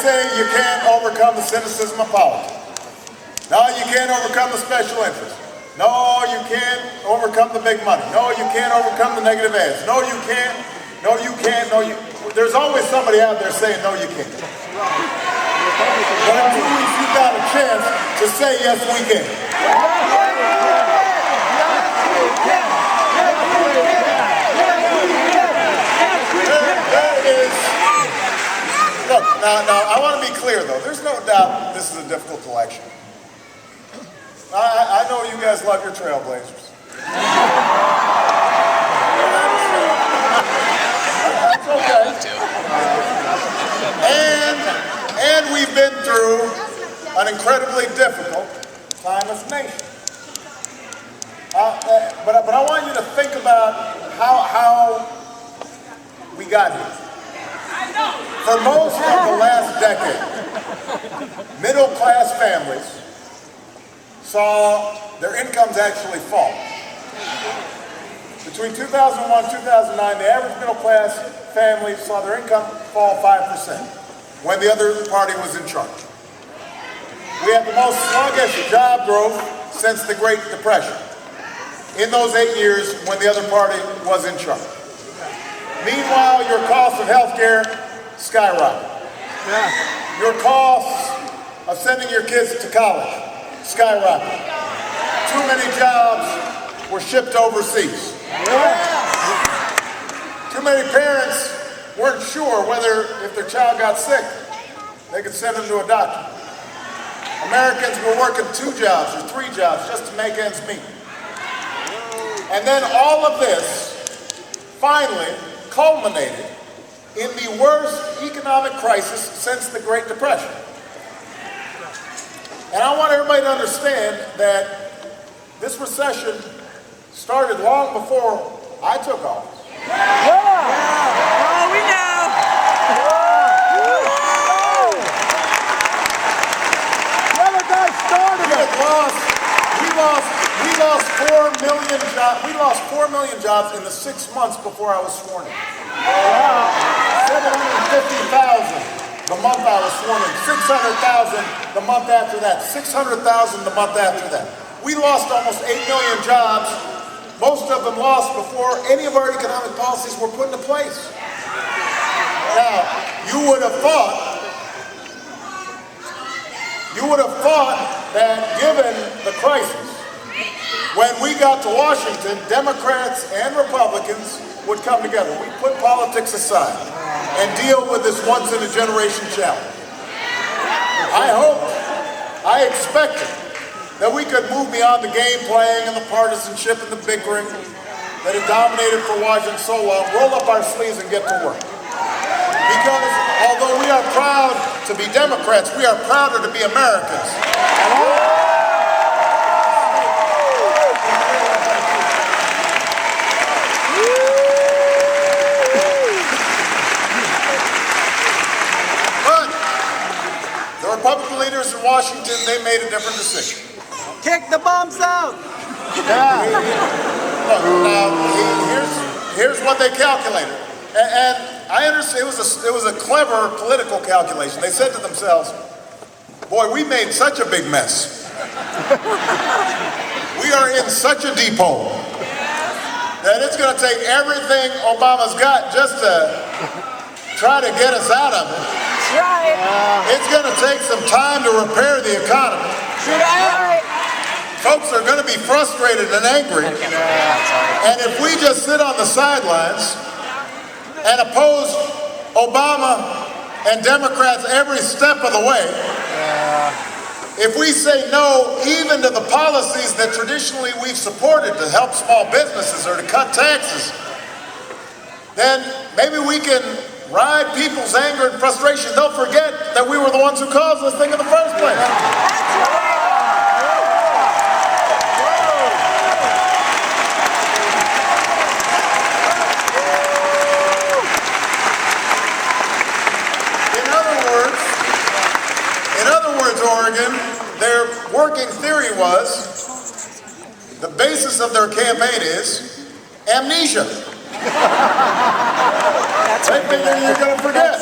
say you can't overcome the cynicism of politics. No, you can't overcome the special interests. No, you can't overcome the big money. No, you can't overcome the negative ads. No, you can't. No, you can't. No, you. There's always somebody out there saying, no, you can't. But in 2 weeks, you've got a chance to say, yes, we can. There is. Look, now, I want to be clear, though. There's no doubt this is a difficult election. I know you guys love your trailblazers. That's okay. And we've been through an incredibly difficult time as a nation. But I want you to think about how we got here. For most of the last decade, middle-class families saw their incomes actually fall. Between 2001 and 2009, the average middle-class family saw their income fall 5% when the other party was in charge. We had the most sluggish job growth since the Great Depression in those 8 years when the other party was in charge. Meanwhile, your cost of health care skyrocketed. Your costs of sending your kids to college skyrocketed. Too many jobs were shipped overseas. Too many parents weren't sure whether if their child got sick, they could send them to a doctor. Americans were working 2 jobs or 3 jobs just to make ends meet. And then all of this finally culminated in the worst economic crisis since the Great Depression. And I want everybody to understand that this recession started long before I took office. Oh, we know. We lost 4 million jobs. We lost 4 million jobs in the 6 months before I was sworn in. 750,000 the month I was sworn in. 600,000 the month after that. 600,000 the month after that. We lost almost 8 million jobs. Most of them lost before any of our economic policies were put into place. Now, you would have thought that given the crisis, when we got to Washington, Democrats and Republicans would come together. We put politics aside and deal with this once-in-a-generation challenge. I expected that we could move beyond the game playing and the partisanship and the bickering that had dominated for Washington so long, roll up our sleeves and get to work. Because although we are proud to be Democrats, we are prouder to be Americans. But the Republican leaders in Washington, they made a different decision. Kick the bums out. Look, now, here's what they calculated. And I understand it was a clever political calculation. They said to themselves, boy, we made such a big mess. We are in such a deep hole that it's going to take everything Obama's got just to try to get us out of it. That's right. It's going to take some time to repair the economy. That's right. Folks are going to be frustrated and angry. And if we just sit on the sidelines and oppose Obama and Democrats every step of the way, if we say no even to the policies that traditionally we've supported to help small businesses or to cut taxes, then maybe we can ride people's anger and frustration. They'll forget that we were the ones who caused this thing in the first place. Oregon, their working theory was, the basis of their campaign is amnesia. They figure you're going to forget.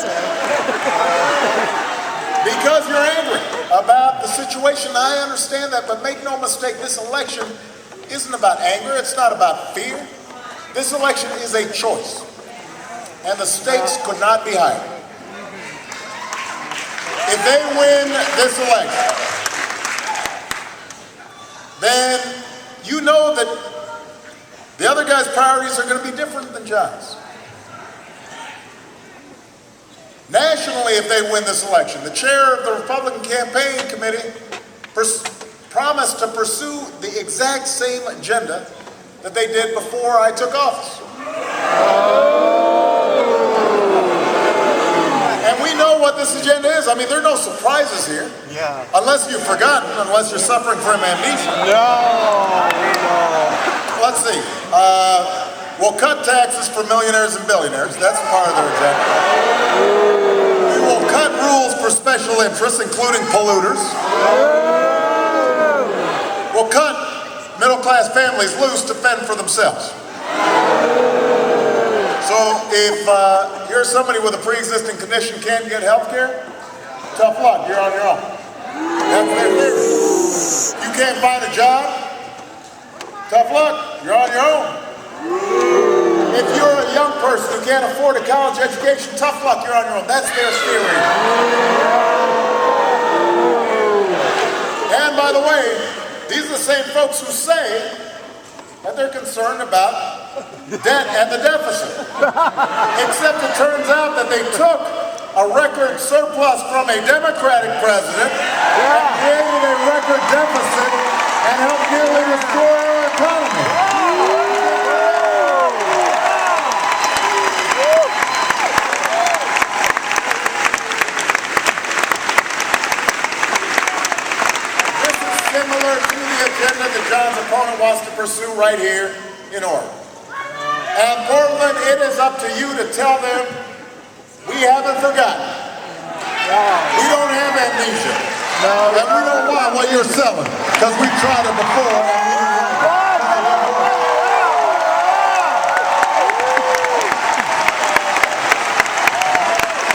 Because you're angry about the situation. I understand that, but make no mistake, this election isn't about anger. It's not about fear. This election is a choice, and the stakes could not be higher. If they win this election, then you know that the other guy's priorities are going to be different than John's. Nationally, if they win this election, the chair of the Republican Campaign Committee promised to pursue the exact same agenda that they did before I took office. And we know what this agenda is. I mean, there are no surprises here. Yeah. Unless you've forgotten, unless you're suffering from amnesia. No. Let's see. We'll cut taxes for millionaires and billionaires. That's part of their agenda. We will cut rules for special interests, including polluters. We'll cut middle-class families loose to fend for themselves. So if you're somebody with a pre-existing condition can't get health care, tough luck, you're on your own. That's their theory. You can't find a job, tough luck, you're on your own. If you're a young person who can't afford a college education, tough luck, you're on your own. That's their theory. And by the way, these are the same folks who say that they're concerned about debt and the deficit. Except it turns out that they took a record surplus from a Democratic president and created a record deficit and helped nearly destroy our economy. This is similar to the agenda that John's opponent wants to pursue right here in Oregon. And Portland, it is up to you to tell them we haven't forgotten. We don't have amnesia. And we don't want what you're selling, because we tried it before.